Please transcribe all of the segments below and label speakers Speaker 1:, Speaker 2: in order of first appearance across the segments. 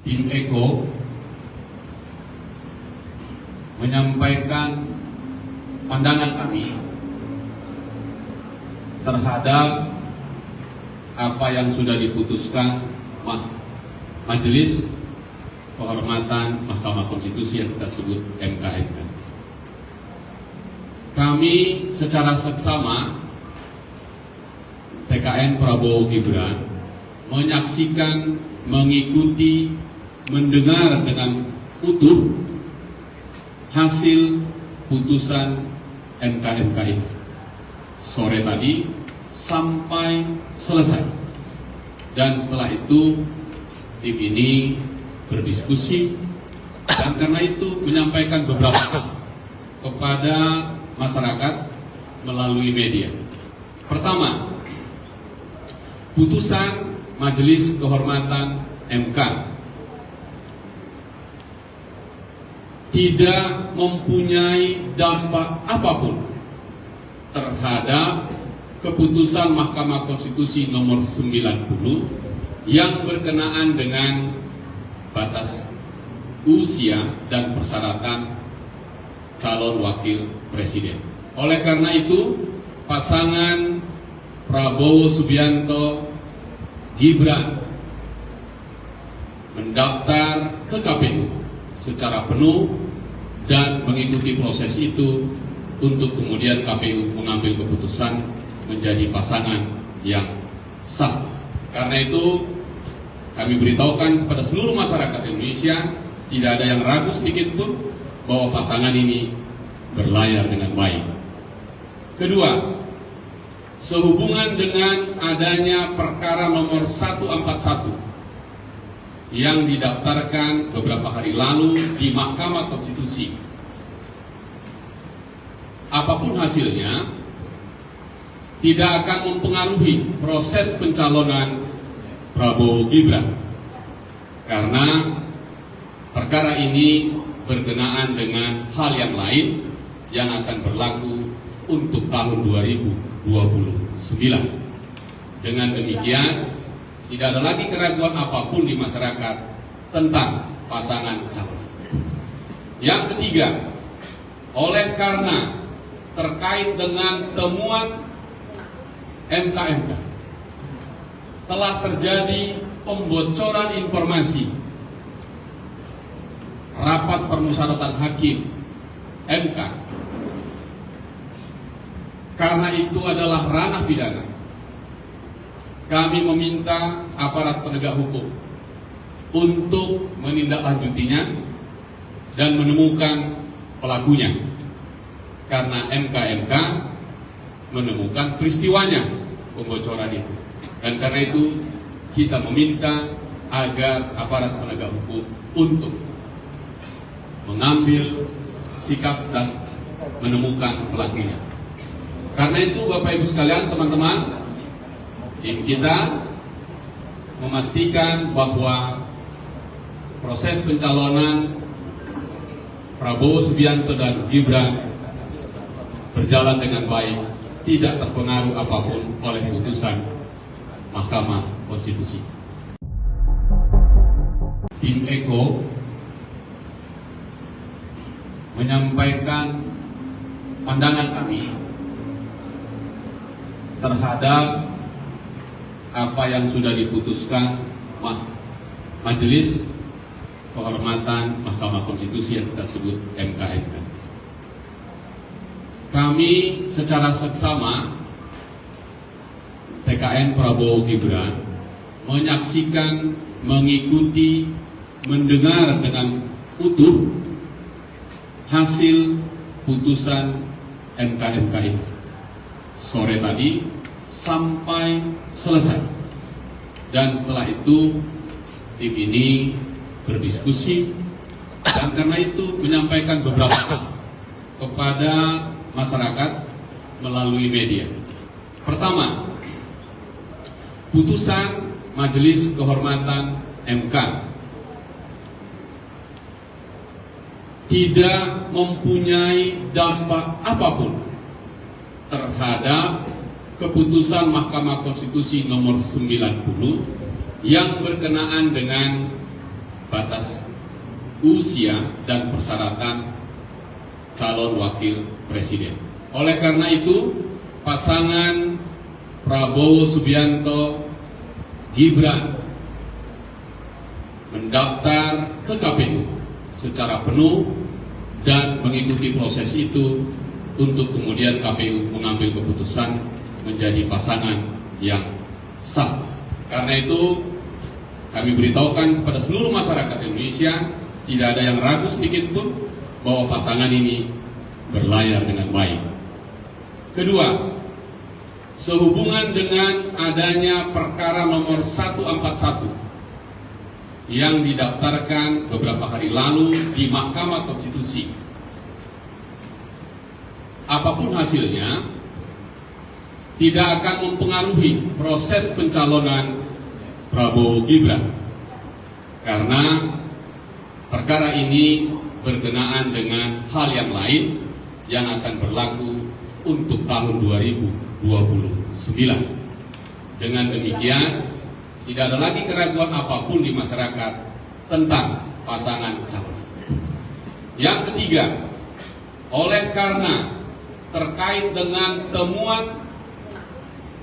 Speaker 1: tim Eko menyampaikan pandangan kami terhadap apa yang sudah diputuskan Majelis Kehormatan Mahkamah Konstitusi yang kita sebut MKMK. Kami secara seksama TKN Prabowo Gibran menyaksikan, mengikuti, mendengar dengan utuh hasil putusan MKMK ini sore tadi sampai selesai, dan setelah itu tim ini berdiskusi dan karena itu menyampaikan beberapa hal kepada masyarakat melalui media. Pertama, putusan Majelis Kehormatan MK tidak mempunyai dampak apapun terhadap keputusan Mahkamah Konstitusi nomor 90 yang berkenaan dengan batas usia dan persyaratan calon wakil presiden. Oleh karena itu, pasangan Prabowo Subianto Gibran mendaftar ke KPU secara penuh dan mengikuti proses itu untuk kemudian KPU mengambil keputusan menjadi pasangan yang sah. Karena itu kami beritahukan kepada seluruh masyarakat Indonesia, tidak ada yang ragu sedikit pun bahwa pasangan ini berlayar dengan baik. Kedua, sehubungan dengan adanya perkara nomor 141 yang didaftarkan beberapa hari lalu di Mahkamah Konstitusi, apapun hasilnya tidak akan mempengaruhi proses pencalonan Prabowo Gibran, karena perkara ini berkenaan dengan hal yang lain yang akan berlaku untuk tahun 2029. Dengan demikian, tidak ada lagi keraguan apapun di masyarakat tentang pasangan calon. Yang ketiga, oleh karena terkait dengan temuan MKMK telah terjadi pembocoran informasi rapat permusyawaratan hakim MK, karena itu adalah ranah pidana. Kami meminta aparat penegak hukum untuk menindaklanjutinya dan menemukan pelakunya, karena MKMK menemukan peristiwanya pembocoran itu. Dan karena itu kita meminta agar aparat penegak hukum untuk mengambil sikap dan menemukan pelakunya. Karena itu Bapak Ibu sekalian, teman-teman, tim kita memastikan bahwa proses pencalonan Prabowo Subianto dan Gibran berjalan dengan baik, tidak terpengaruh apapun oleh putusan Mahkamah Konstitusi. Tim Eko menyampaikan pandangan kami terhadap apa yang sudah diputuskan Majelis Kehormatan Mahkamah Konstitusi yang kita sebut MKMK. Kami secara seksama TKN Prabowo Gibran menyaksikan, mengikuti, mendengar dengan utuh hasil putusan MKMK ini sore tadi sampai selesai, dan setelah itu tim ini berdiskusi dan karena itu menyampaikan beberapa hal kepada masyarakat melalui media. Pertama, putusan Majelis Kehormatan MK tidak mempunyai dampak apapun terhadap keputusan Mahkamah Konstitusi nomor 90 yang berkenaan dengan batas usia dan persyaratan calon wakil presiden. Oleh karena itu, pasangan Prabowo Subianto Gibran mendaftar ke KPU secara penuh dan mengikuti proses itu untuk kemudian KPU mengambil keputusan menjadi pasangan yang sah. Karena itu kami beritahukan kepada seluruh masyarakat Indonesia, tidak ada yang ragu sedikit pun bahwa pasangan ini berlayar dengan baik. Kedua, sehubungan dengan adanya perkara nomor 141 yang didaftarkan beberapa hari lalu di Mahkamah Konstitusi. Apapun hasilnya, tidak akan mempengaruhi proses pencalonan Prabowo Gibran, karena perkara ini berkenaan dengan hal yang lain yang akan berlaku untuk tahun 2029. Dengan demikian, tidak ada lagi keraguan apapun di masyarakat tentang pasangan calon. Yang ketiga, oleh karena terkait dengan temuan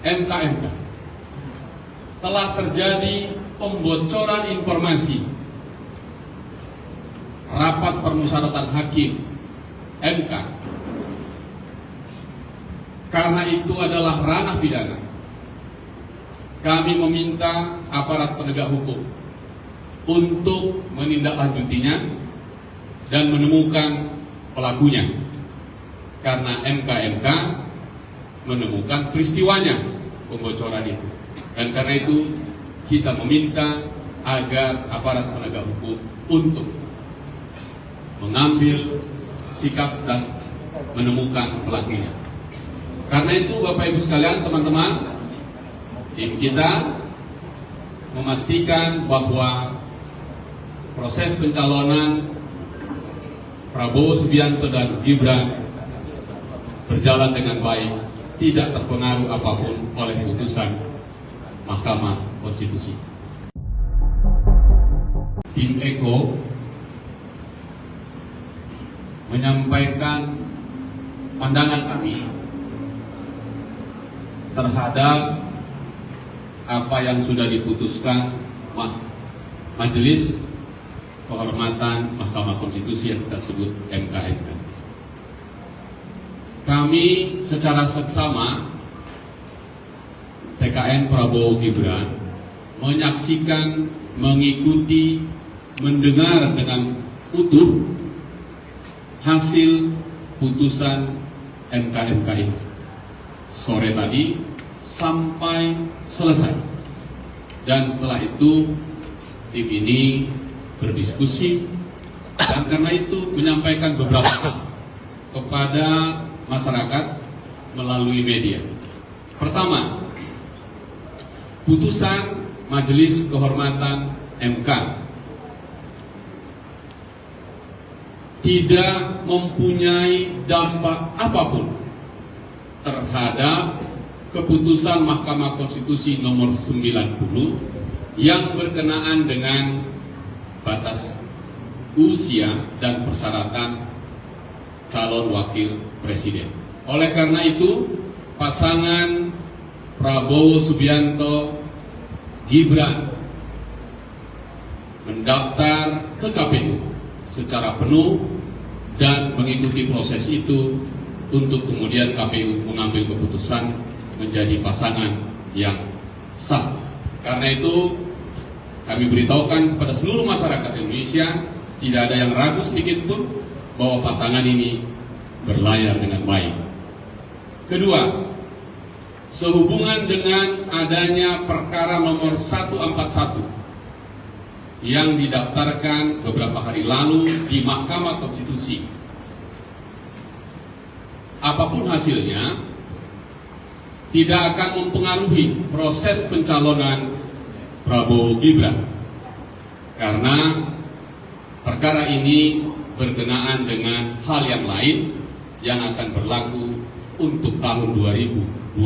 Speaker 1: MK telah terjadi pembocoran informasi rapat permusyawaratan hakim MK, karena itu adalah ranah pidana. Kami meminta aparat penegak hukum untuk menindaklanjutinya dan menemukan pelakunya, karena MK menemukan peristiwanya pembocoran itu. Dan karena itu kita meminta agar aparat penegak hukum untuk mengambil sikap dan menemukan pelakunya. Karena itu Bapak Ibu sekalian, teman-teman, tim kita memastikan bahwa proses pencalonan Prabowo Subianto dan Gibran berjalan dengan baik, tidak terpengaruh apapun oleh putusan Mahkamah Konstitusi. Tim Eko menyampaikan pandangan kami terhadap apa yang sudah diputuskan Majelis Kehormatan Mahkamah Konstitusi yang kita sebut MK. Kami secara seksama TKN Prabowo Gibran menyaksikan, mengikuti, mendengar dengan utuh hasil putusan MK ini sore tadi sampai selesai. Dan setelah itu tim ini berdiskusi dan karena itu menyampaikan beberapa hal kepada masyarakat melalui media. Pertama, putusan Majelis Kehormatan MK tidak mempunyai dampak apapun terhadap keputusan Mahkamah Konstitusi nomor 90 yang berkenaan dengan batas usia dan persyaratan calon wakil presiden. Oleh karena itu, pasangan Prabowo Subianto Gibran mendaftar ke KPU secara penuh dan mengikuti proses itu untuk kemudian KPU mengambil keputusan menjadi pasangan yang sah. Karena itu kami beritahukan kepada seluruh masyarakat Indonesia, tidak ada yang ragu sedikit pun bahwa pasangan ini berlayar dengan baik. Kedua, sehubungan dengan adanya perkara nomor 141 yang didaftarkan beberapa hari lalu di Mahkamah Konstitusi. Apapun hasilnya, tidak akan mempengaruhi proses pencalonan Prabowo Gibran, karena perkara ini berkenaan dengan hal yang lain yang akan berlaku untuk tahun 2029.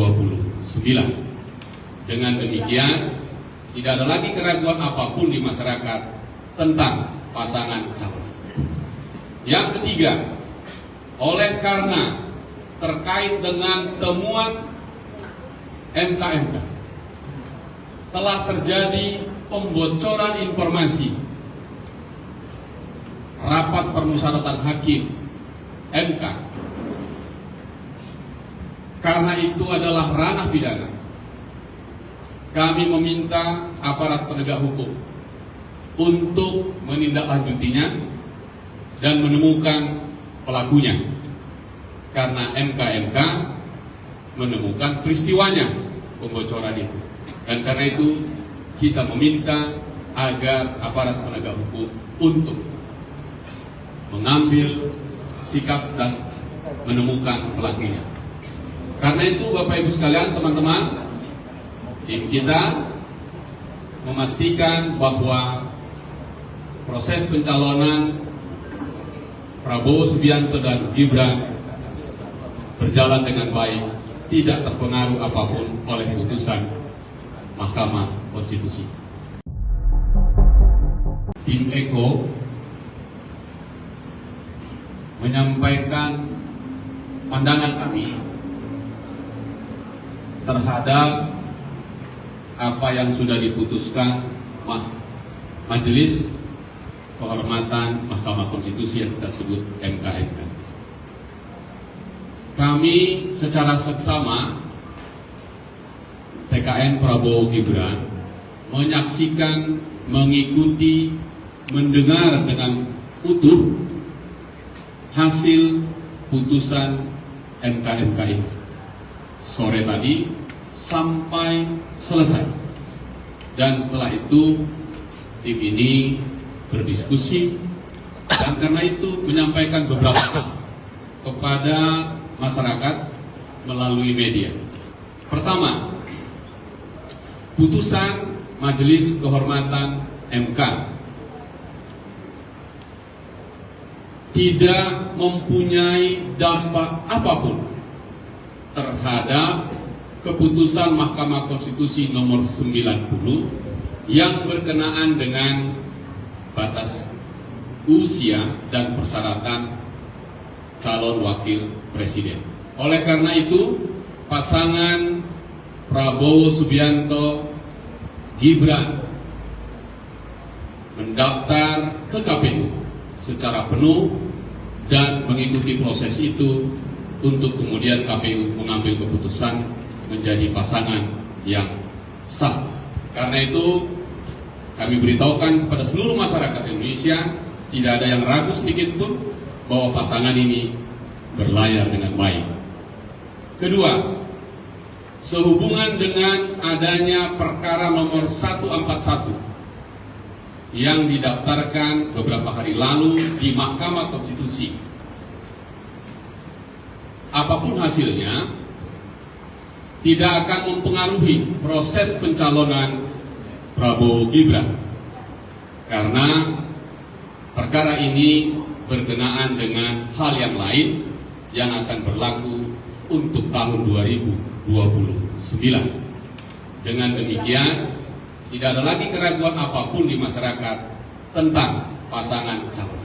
Speaker 1: Dengan demikian, tidak ada lagi keraguan apapun di masyarakat tentang pasangan calon. Yang ketiga, oleh karena terkait dengan temuan MK telah terjadi pembocoran informasi rapat permusyawaratan hakim MK, karena itu adalah ranah pidana, kami meminta aparat penegak hukum untuk menindaklanjutinya dan menemukan pelakunya, karena MK menemukan peristiwanya pembocoran itu. Dan karena itu kita meminta agar aparat penegak hukum untuk mengambil sikap dan menemukan pelakunya. Karena itu Bapak Ibu sekalian, teman-teman, tim kita memastikan bahwa proses pencalonan Prabowo Subianto dan Gibran berjalan dengan baik, tidak terpengaruh apapun oleh putusan Mahkamah Konstitusi. Tim Eko menyampaikan pandangan kami terhadap apa yang sudah diputuskan Majelis Kehormatan Mahkamah Konstitusi yang kita sebut MK. Kami secara seksama TKN Prabowo Gibran menyaksikan, mengikuti, mendengar dengan utuh hasil putusan MK ini sore tadi sampai selesai. Dan setelah itu tim ini berdiskusi, dan karena itu menyampaikan beberapa hal kepada masyarakat melalui media. Pertama, putusan Majelis Kehormatan MK tidak mempunyai dampak apapun terhadap keputusan Mahkamah Konstitusi nomor 90 yang berkenaan dengan batas usia dan persyaratan calon wakil presiden. Oleh karena itu, pasangan Prabowo Subianto Gibran mendaftar ke KPU secara penuh dan mengikuti proses itu untuk kemudian KPU mengambil keputusan menjadi pasangan yang sah. Karena itu kami beritahukan kepada seluruh masyarakat Indonesia, tidak ada yang ragu sedikit pun bahwa pasangan ini berlayar dengan baik. Kedua, sehubungan dengan adanya perkara nomor 141 yang didaftarkan beberapa hari lalu di Mahkamah Konstitusi, apapun hasilnya tidak akan mempengaruhi proses pencalonan Prabowo Gibran, karena perkara ini berkenaan dengan hal yang lain yang akan berlaku untuk tahun 2029. Dengan demikian, tidak ada lagi keraguan apapun di masyarakat tentang pasangan calon.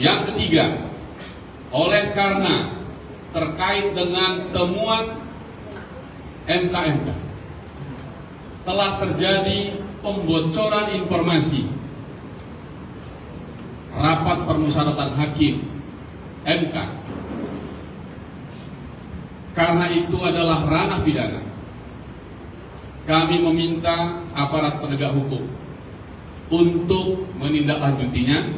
Speaker 1: Yang ketiga, oleh karena terkait dengan temuan MK telah terjadi pembocoran informasi rapat permusyawaratan hakim MK, karena itu adalah ranah pidana, kami meminta aparat penegak hukum untuk menindaklanjutinya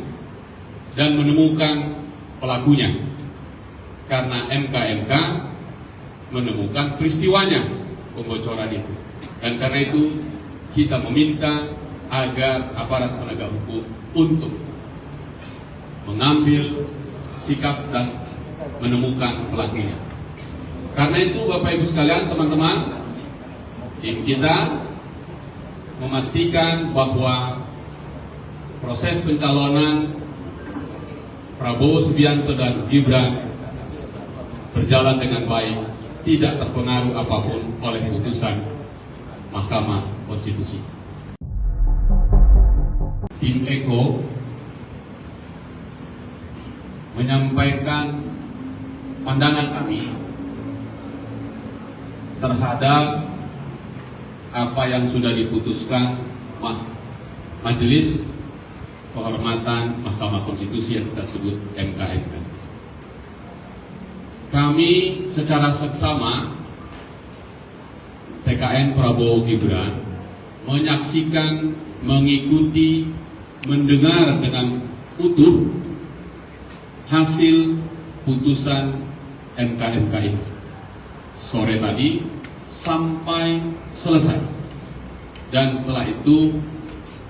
Speaker 1: dan menemukan pelakunya, karena MK menemukan peristiwanya pembocoran itu. Dan karena itu kita meminta agar aparat penegak hukum untuk mengambil sikap dan menemukan pelakunya. Karena itu Bapak Ibu sekalian, teman-teman, tim kita memastikan bahwa proses pencalonan Prabowo Subianto dan Gibran berjalan dengan baik, tidak terpengaruh apapun oleh putusan Mahkamah Konstitusi. tim Eko menyampaikan pandangan kami terhadap apa yang sudah diputuskan Majelis Kehormatan Mahkamah Konstitusi yang kita sebut MKMK. Kami secara seksama TKN Prabowo Gibran menyaksikan, mengikuti, mendengar dengan utuh hasil putusan MKMK itu sore tadi sampai selesai, dan setelah itu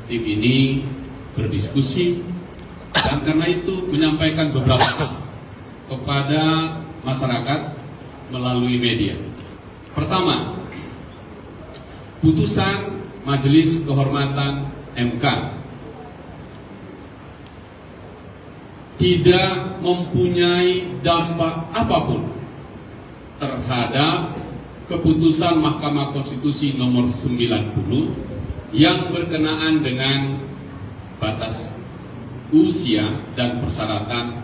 Speaker 1: tim ini berdiskusi dan karena itu menyampaikan beberapa hal kepada masyarakat melalui media. Pertama, putusan Majelis Kehormatan MK tidak mempunyai dampak apapun terhadap keputusan Mahkamah Konstitusi nomor 90 yang berkenaan dengan batas usia dan persyaratan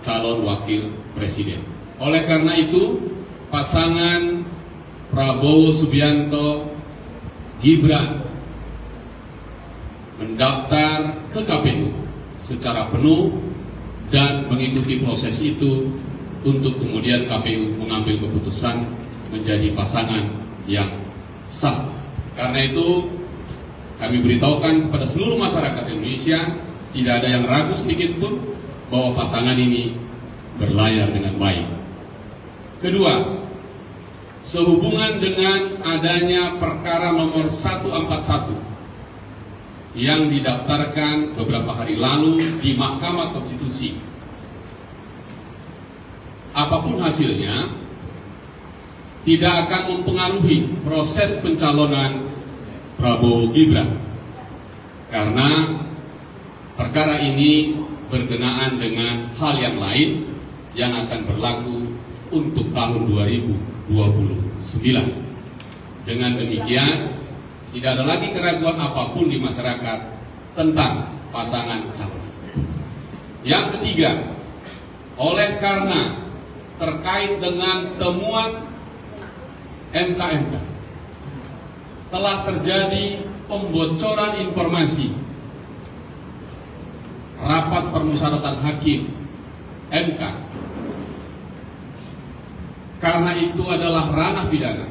Speaker 1: calon wakil presiden. Oleh karena itu, pasangan Prabowo Subianto Gibran mendaftar ke KPU secara penuh dan mengikuti proses itu untuk kemudian KPU mengambil keputusan menjadi pasangan yang sah. Karena itu kami beritahukan kepada seluruh masyarakat Indonesia, tidak ada yang ragu sedikit pun bahwa pasangan ini berlayar dengan baik. Kedua, sehubungan dengan adanya perkara nomor 141 yang didaftarkan beberapa hari lalu di Mahkamah Konstitusi. Apapun hasilnya, tidak akan mempengaruhi proses pencalonan Prabowo Gibran, karena perkara ini berkenaan dengan hal yang lain yang akan berlaku untuk tahun 2029. Dengan demikian, tidak ada lagi keraguan apapun di masyarakat tentang pasangan calon. Yang ketiga, oleh karena terkait dengan temuan MKMK telah terjadi pembocoran informasi rapat permusyawaratan hakim MK, karena itu adalah ranah pidana,